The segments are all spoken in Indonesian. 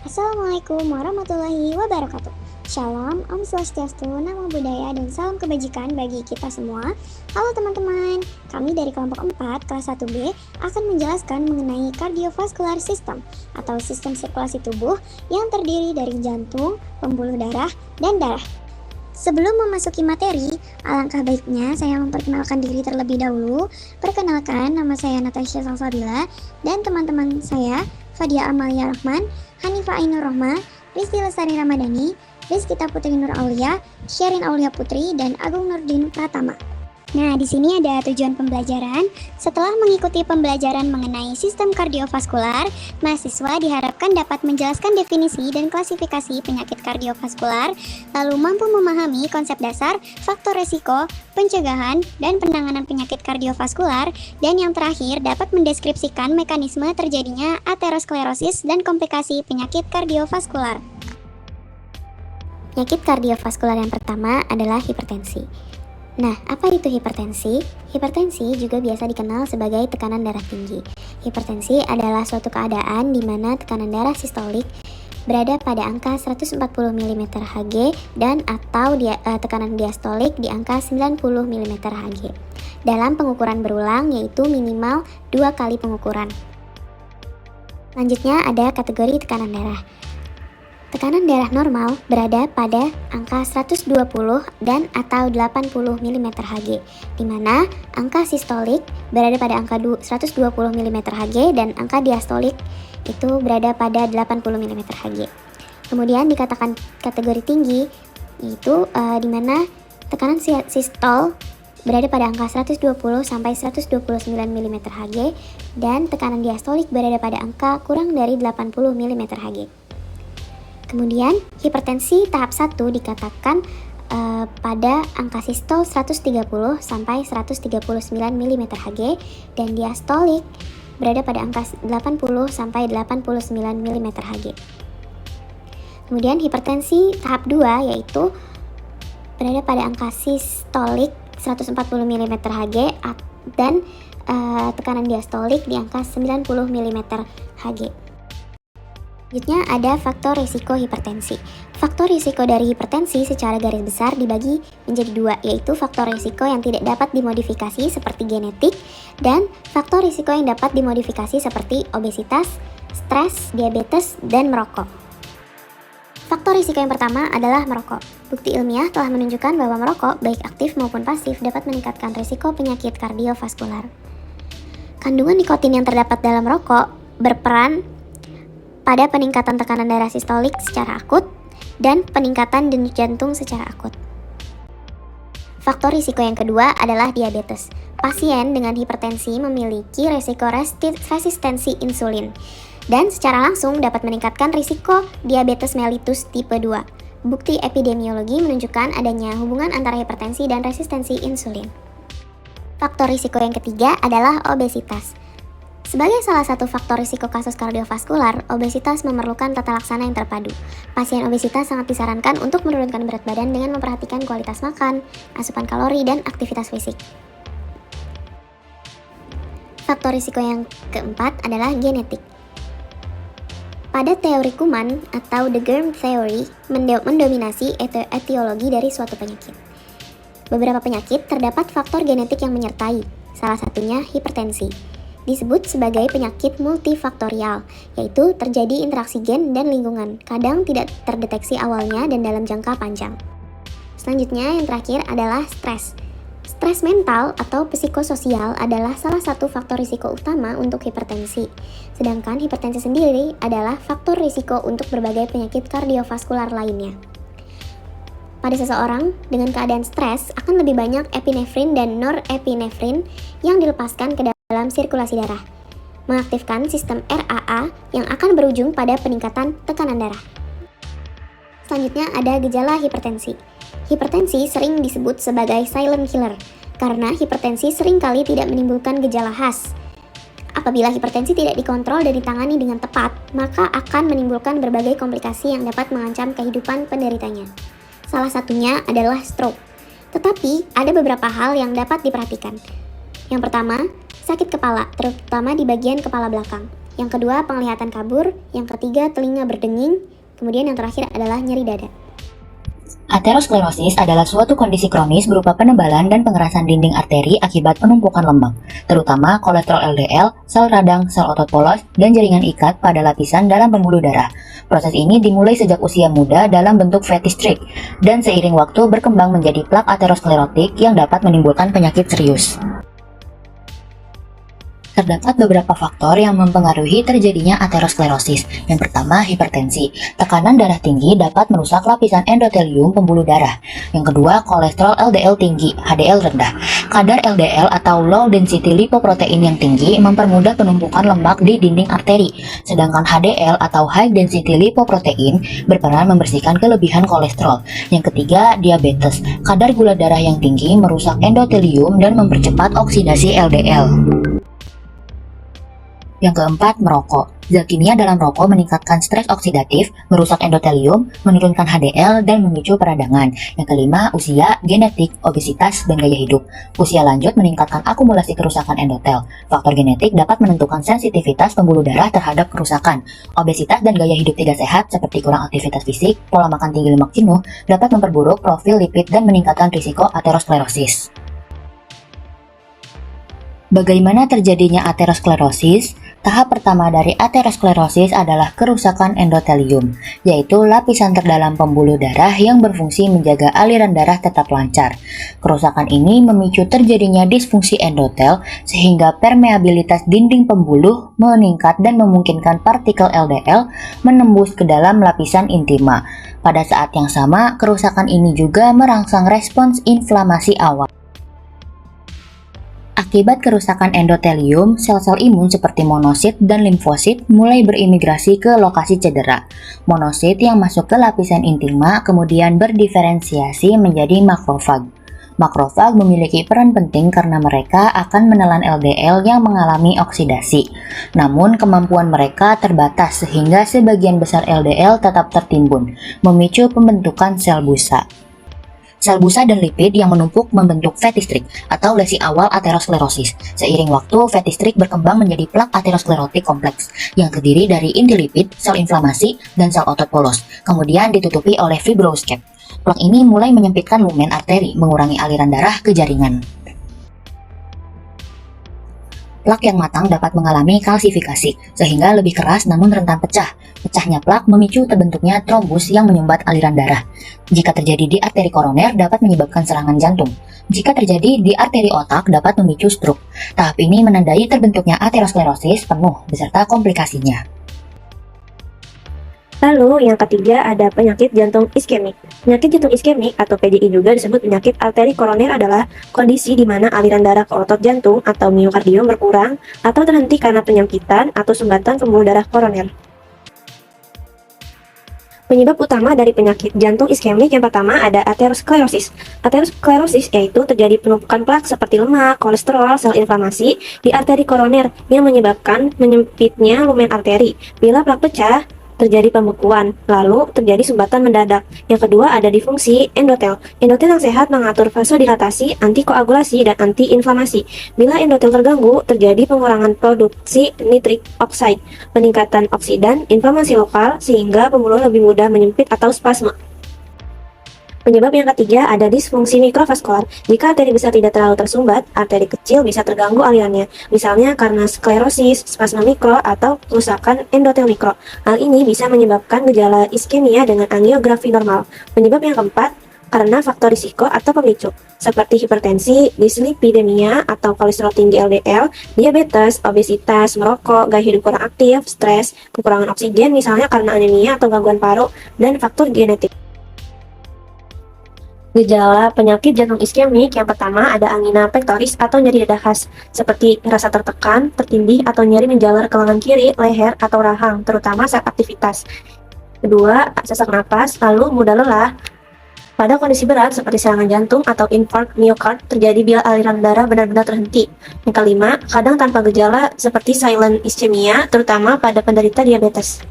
Assalamualaikum warahmatullahi wabarakatuh. Shalom, Om Swastiastu, Namo Buddhaya, dan salam kebajikan bagi kita semua. Halo teman-teman, kami dari kelompok 4 kelas 1B akan menjelaskan mengenai cardiovascular system atau sistem sirkulasi tubuh yang terdiri dari jantung, pembuluh darah, dan darah. Sebelum memasuki materi, alangkah baiknya saya memperkenalkan diri terlebih dahulu. Perkenalkan, nama saya Natasha Salsabila dan teman-teman saya Fadia Amalia Rahman, Hanifah Ainur Rohma, Rizky Lestari Ramadhani, Rizkita Putri Nur Aulia, Sherin Aulia Putri, dan Agung Nurdin Pratama. Nah, di sini ada tujuan pembelajaran. Setelah mengikuti pembelajaran mengenai sistem kardiovaskular, mahasiswa diharapkan dapat menjelaskan definisi dan klasifikasi penyakit kardiovaskular, lalu mampu memahami konsep dasar, faktor resiko, pencegahan, dan penanganan penyakit kardiovaskular, dan yang terakhir dapat mendeskripsikan mekanisme terjadinya aterosklerosis dan komplikasi penyakit kardiovaskular. Penyakit kardiovaskular yang pertama adalah hipertensi. Nah, apa itu hipertensi? Hipertensi juga biasa dikenal sebagai tekanan darah tinggi. Hipertensi adalah suatu keadaan di mana tekanan darah sistolik berada pada angka 140 mm Hg dan atau tekanan diastolik di angka 90 mm Hg. Dalam pengukuran berulang yaitu minimal 2 kali pengukuran. Selanjutnya ada kategori tekanan darah. Tekanan darah normal berada pada angka 120 dan atau 80 mm Hg, di mana angka sistolik berada pada angka 120 mm Hg dan angka diastolik itu berada pada 80 mm Hg. Kemudian dikatakan kategori tinggi yaitu di mana tekanan sistol berada pada angka 120 sampai 129 mm Hg dan tekanan diastolik berada pada angka kurang dari 80 mm Hg. Kemudian hipertensi tahap 1 dikatakan pada angka sistol 130 sampai 139 mm Hg dan diastolik berada pada angka 80 sampai 89 mm Hg. Kemudian hipertensi tahap 2 yaitu berada pada angka sistolik 140 mm Hg dan tekanan diastolik di angka 90 mm Hg. Selanjutnya ada faktor risiko hipertensi. Faktor risiko dari hipertensi secara garis besar dibagi menjadi dua, yaitu faktor risiko yang tidak dapat dimodifikasi seperti genetik dan faktor risiko yang dapat dimodifikasi seperti obesitas, stres, diabetes, dan merokok. Faktor risiko yang pertama adalah merokok. Bukti ilmiah telah menunjukkan bahwa merokok, baik aktif maupun pasif, dapat meningkatkan risiko penyakit kardiovaskular. Kandungan nikotin yang terdapat dalam rokok berperan pada peningkatan tekanan darah sistolik secara akut dan peningkatan denyut jantung secara akut. Faktor risiko yang kedua adalah diabetes. Pasien dengan hipertensi memiliki risiko resistensi insulin dan secara langsung dapat meningkatkan risiko diabetes mellitus tipe 2. Bukti epidemiologi menunjukkan adanya hubungan antara hipertensi dan resistensi insulin. Faktor risiko yang ketiga adalah obesitas. Sebagai salah satu faktor risiko kasus kardiovaskular, obesitas memerlukan tata laksana yang terpadu. Pasien obesitas sangat disarankan untuk menurunkan berat badan dengan memperhatikan kualitas makan, asupan kalori, dan aktivitas fisik. Faktor risiko yang keempat adalah genetik. Pada teori kuman atau the germ theory mendominasi etiologi dari suatu penyakit. Beberapa penyakit terdapat faktor genetik yang menyertai, salah satunya hipertensi. Disebut sebagai penyakit multifaktorial, yaitu terjadi interaksi gen dan lingkungan, kadang tidak terdeteksi awalnya dan dalam jangka panjang. Selanjutnya yang terakhir adalah stres. Stres mental atau psikososial adalah salah satu faktor risiko utama untuk hipertensi. Sedangkan hipertensi sendiri adalah faktor risiko untuk berbagai penyakit kardiovaskular lainnya. Pada seseorang dengan keadaan stres akan lebih banyak epinefrin dan norepinefrin yang dilepaskan ke dalam sirkulasi darah, mengaktifkan sistem RAA yang akan berujung pada peningkatan tekanan darah. Selanjutnya ada gejala hipertensi. Hipertensi sering disebut sebagai silent killer karena hipertensi seringkali tidak menimbulkan gejala khas. Apabila hipertensi tidak dikontrol dan ditangani dengan tepat, maka akan menimbulkan berbagai komplikasi yang dapat mengancam kehidupan penderitanya. Salah satunya adalah stroke. Tetapi ada beberapa hal yang dapat diperhatikan. Yang pertama, sakit kepala, terutama di bagian kepala belakang. yang kedua penglihatan kabur, yang ketiga telinga berdenging, kemudian yang terakhir adalah nyeri dada. Aterosklerosis adalah suatu kondisi kronis berupa penebalan dan pengerasan dinding arteri akibat penumpukan lemak, terutama kolesterol LDL, sel radang, sel otot polos, dan jaringan ikat pada lapisan dalam pembuluh darah. Proses ini dimulai sejak usia muda dalam bentuk fatty streak, dan seiring waktu berkembang menjadi plak aterosklerotik yang dapat menimbulkan penyakit serius. Terdapat beberapa faktor yang mempengaruhi terjadinya aterosklerosis. Yang pertama, hipertensi. Tekanan darah tinggi dapat merusak lapisan endotelium pembuluh darah. Yang kedua, kolesterol LDL tinggi, HDL rendah. Kadar LDL atau low density lipoprotein yang tinggi mempermudah penumpukan lemak di dinding arteri. Sedangkan HDL atau high density lipoprotein berperan membersihkan kelebihan kolesterol. Yang ketiga, diabetes. Kadar gula darah yang tinggi merusak endotelium dan mempercepat oksidasi LDL. Yang keempat, merokok. Zat kimia dalam rokok meningkatkan stres oksidatif, merusak endotelium, menurunkan HDL, dan memicu peradangan. Yang kelima, usia, genetik, obesitas, dan gaya hidup. Usia lanjut meningkatkan akumulasi kerusakan endotel. Faktor genetik dapat menentukan sensitivitas pembuluh darah terhadap kerusakan. Obesitas dan gaya hidup tidak sehat seperti kurang aktivitas fisik, pola makan tinggi lemak jenuh, dapat memperburuk profil lipid dan meningkatkan risiko aterosklerosis. Bagaimana terjadinya aterosklerosis? Tahap pertama dari aterosklerosis adalah kerusakan endotelium, yaitu lapisan terdalam pembuluh darah yang berfungsi menjaga aliran darah tetap lancar. Kerusakan ini memicu terjadinya disfungsi endotel sehingga permeabilitas dinding pembuluh meningkat dan memungkinkan partikel LDL menembus ke dalam lapisan intima. Pada saat yang sama, kerusakan ini juga merangsang respons inflamasi awal. Akibat kerusakan endotelium, sel-sel imun seperti monosit dan limfosit mulai berimigrasi ke lokasi cedera. Monosit yang masuk ke lapisan intima kemudian berdiferensiasi menjadi makrofag. Makrofag memiliki peran penting karena mereka akan menelan LDL yang mengalami oksidasi. Namun kemampuan mereka terbatas sehingga sebagian besar LDL tetap tertimbun, memicu pembentukan sel busa. Sel busa dan lipid yang menumpuk membentuk fatty streak atau lesi awal aterosklerosis. Seiring waktu, fatty streak berkembang menjadi plak aterosklerotik kompleks yang terdiri dari inti lipid, sel inflamasi, dan sel otot polos. Kemudian ditutupi oleh fibrous cap. Plak ini mulai menyempitkan lumen arteri, mengurangi aliran darah ke jaringan. Plak yang matang dapat mengalami kalsifikasi, sehingga lebih keras namun rentan pecah. Pecahnya plak memicu terbentuknya trombus yang menyumbat aliran darah. Jika terjadi di arteri koroner dapat menyebabkan serangan jantung. Jika terjadi di arteri otak dapat memicu stroke. Tahap ini menandai terbentuknya aterosklerosis penuh beserta komplikasinya. Lalu yang ketiga ada penyakit jantung iskemik. Penyakit jantung iskemik atau PJI juga disebut penyakit arteri koroner adalah kondisi di mana aliran darah ke otot jantung atau miokardium berkurang atau terhenti karena penyempitan atau sumbatan pembuluh darah koroner. Penyebab utama dari penyakit jantung iskemik yang pertama ada aterosklerosis. Aterosklerosis yaitu terjadi penumpukan plak seperti lemak, kolesterol, sel inflamasi di arteri koroner yang menyebabkan menyempitnya lumen arteri. Bila plak pecah, terjadi pembekuan, lalu terjadi sumbatan mendadak. Yang kedua ada disfungsi endotel. Endotel yang sehat mengatur vasodilatasi, antikoagulasi, dan antiinflamasi. Bila endotel terganggu, terjadi pengurangan produksi nitrik oxide, peningkatan oksidan, inflamasi lokal, sehingga pembuluh lebih mudah menyempit atau spasme. Penyebab yang ketiga ada disfungsi mikrovaskular. Jika arteri besar tidak terlalu tersumbat, arteri kecil bisa terganggu alirannya. Misalnya karena sklerosis, spasme mikro, atau kerusakan endotel mikro. Hal ini bisa menyebabkan gejala iskemia dengan angiografi normal. Penyebab yang keempat karena faktor risiko atau pemicu, seperti hipertensi, dislipidemia atau kolesterol tinggi LDL, diabetes, obesitas, merokok, gaya hidup kurang aktif, stres, kekurangan oksigen misalnya karena anemia atau gangguan paru, dan faktor genetik. Gejala penyakit jantung iskemik yang pertama ada angina pectoris atau nyeri dada khas, seperti rasa tertekan, tertindih, atau nyeri menjalar ke lengan kiri, leher, atau rahang, terutama saat aktivitas. Kedua, sesak napas, lalu mudah lelah. Pada kondisi berat seperti serangan jantung atau infark miokard terjadi bila aliran darah benar-benar terhenti. Yang kelima, kadang tanpa gejala seperti silent ischemia, terutama pada penderita diabetes.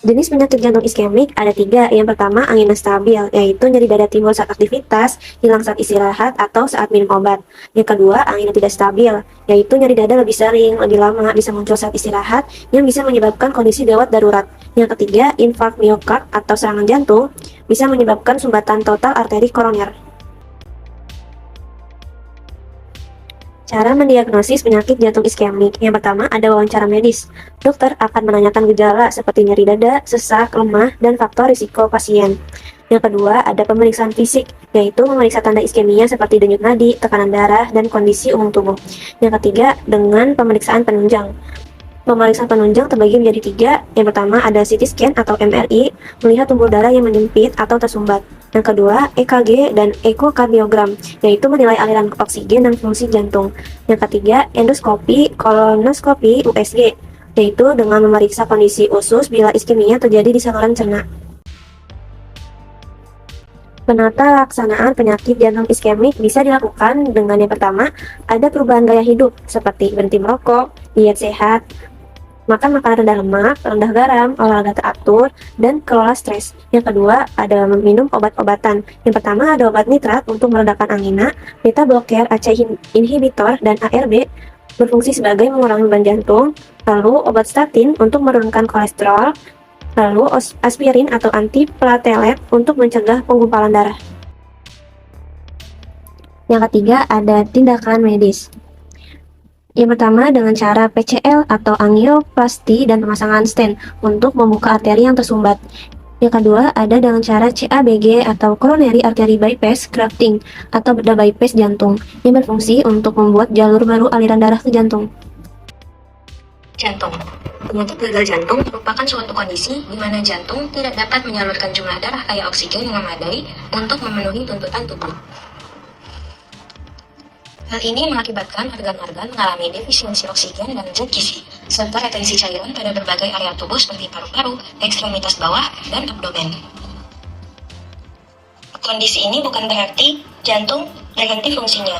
Jenis penyakit jantung iskemik ada 3. Yang pertama, angina stabil, yaitu nyeri dada timbul saat aktivitas, hilang saat istirahat, atau saat minum obat. Yang kedua, angina tidak stabil, yaitu nyeri dada lebih sering, lebih lama, bisa muncul saat istirahat, yang bisa menyebabkan kondisi gawat darurat. Yang ketiga, infark miokard atau serangan jantung, bisa menyebabkan sumbatan total arteri koroner. Cara mendiagnosis penyakit jantung iskemik. Yang pertama, ada wawancara medis. Dokter akan menanyakan gejala seperti nyeri dada, sesak, lemah, dan faktor risiko pasien. Yang kedua, ada pemeriksaan fisik, yaitu memeriksa tanda iskemia seperti denyut nadi, tekanan darah, dan kondisi umum tubuh. Yang ketiga, dengan pemeriksaan penunjang. Pemeriksaan penunjang terbagi menjadi 3. Yang pertama ada CT scan atau MRI, melihat tubuh darah yang menyempit atau tersumbat. Yang kedua, EKG dan ekokardiogram, yaitu menilai aliran oksigen dan fungsi jantung. Yang ketiga, endoskopi, kolonoskopi, USG, yaitu dengan memeriksa kondisi usus bila iskemia terjadi di saluran cerna. Penata laksanaan penyakit jantung iskemik bisa dilakukan dengan yang pertama, ada perubahan gaya hidup seperti berhenti merokok, diet sehat, makan makanan rendah lemak, rendah garam, olahraga teratur, dan kelola stres. Yang kedua, ada meminum obat-obatan. Yang pertama, ada obat nitrat untuk meredakan angina, beta blocker, ACE inhibitor, dan ARB berfungsi sebagai mengurangi beban jantung, lalu obat statin untuk menurunkan kolesterol, lalu aspirin atau antiplatelet untuk mencegah penggumpalan darah. Yang ketiga, ada tindakan medis. Yang pertama dengan cara PCL atau angioplasti dan pemasangan stent untuk membuka arteri yang tersumbat. Yang kedua ada dengan cara CABG atau coronary artery bypass grafting atau bedah bypass jantung yang berfungsi untuk membuat jalur baru aliran darah ke jantung. Jantung. Penyakit gagal jantung merupakan suatu kondisi di mana jantung tidak dapat menyalurkan jumlah darah kaya oksigen yang memadai untuk memenuhi tuntutan tubuh. Hal ini mengakibatkan organ-organ mengalami defisiensi oksigen dan zat gizi, serta retensi cairan pada berbagai area tubuh seperti paru-paru, ekstremitas bawah, dan abdomen. Kondisi ini bukan berarti jantung berhenti fungsinya,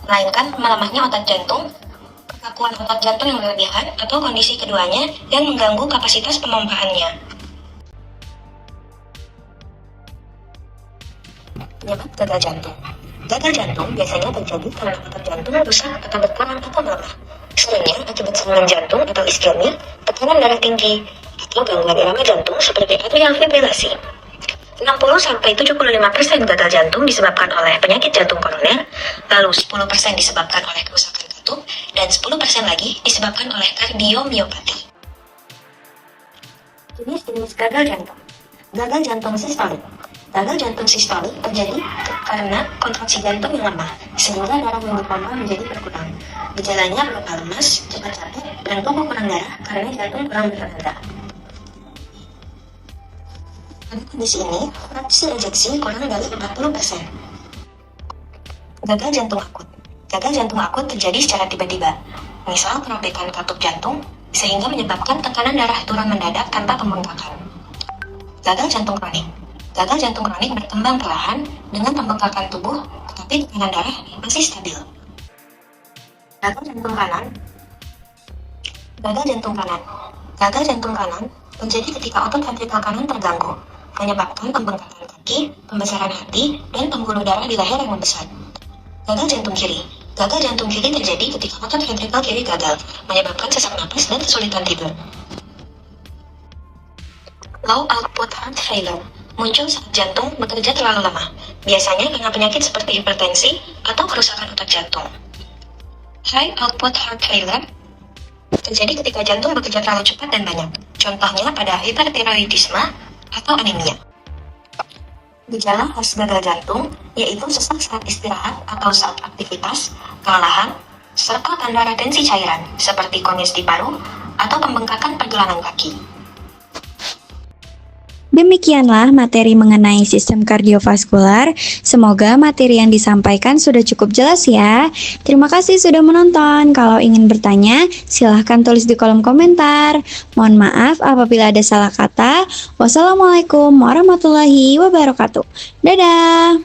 melainkan melemahnya otot jantung, kekakuan otot jantung yang berlebihan, atau kondisi keduanya yang mengganggu kapasitas pemompaannya. Penyebab gagal jantung. Gagal jantung biasanya terjadi karena otot jantung rusak atau berkurang atau melemah. Seringnya akibat serangan jantung atau iskemi, tekanan darah tinggi, atau gangguan irama jantung seperti atrial fibrilasi. 60-75% gagal jantung disebabkan oleh penyakit jantung koroner, lalu 10% disebabkan oleh kerusakan katup, dan 10% lagi disebabkan oleh kardiomiopati. Jenis-jenis gagal jantung. Gagal jantung sistolik. Gagal jantung sistolik terjadi karena kontraksi jantung yang lemah, sehingga darah yang dipompa menjadi berkurang. Gejalanya berupa lemas, cepat capek, dan tubuh kurang darah karena jantung kurang bertenaga. Pada kondisi ini, fraksi ejeksi kurang dari 40%. Gagal jantung akut. Gagal jantung akut terjadi secara tiba-tiba, misal kerobekan katup jantung, sehingga menyebabkan tekanan darah turun mendadak tanpa pembengkakan. Gagal jantung kronik. Gagal jantung kronik berkembang perlahan dengan pembengkakan tubuh, tetapi tekanan darah masih stabil. Gagal jantung kanan. Gagal jantung kanan. Gagal jantung kanan terjadi ketika otot ventrikal kanan terganggu, menyebabkan pembengkakan kaki, pembesaran hati, dan pembuluh darah di leher yang membesar. Gagal jantung kiri. Gagal jantung kiri terjadi ketika otot ventrikal kiri gagal, menyebabkan sesak napas dan kesulitan tidur. Low output heart failure muncul saat jantung bekerja terlalu lama, biasanya karena penyakit seperti hipertensi atau kerusakan otot jantung. High output heart failure terjadi ketika jantung bekerja terlalu cepat dan banyak, contohnya pada hipertiroidisme atau anemia. Gejala khas gagal jantung yaitu sesak saat istirahat atau saat aktivitas, kelelahan, serta tanda retensi cairan seperti kumis di paru atau pembengkakan pergelangan kaki. Demikianlah materi mengenai sistem kardiovaskular. Semoga materi yang disampaikan sudah cukup jelas ya. Terima kasih sudah menonton. Kalau ingin bertanya, silahkan tulis di kolom komentar. Mohon maaf apabila ada salah kata. Wassalamualaikum warahmatullahi wabarakatuh. Dadah!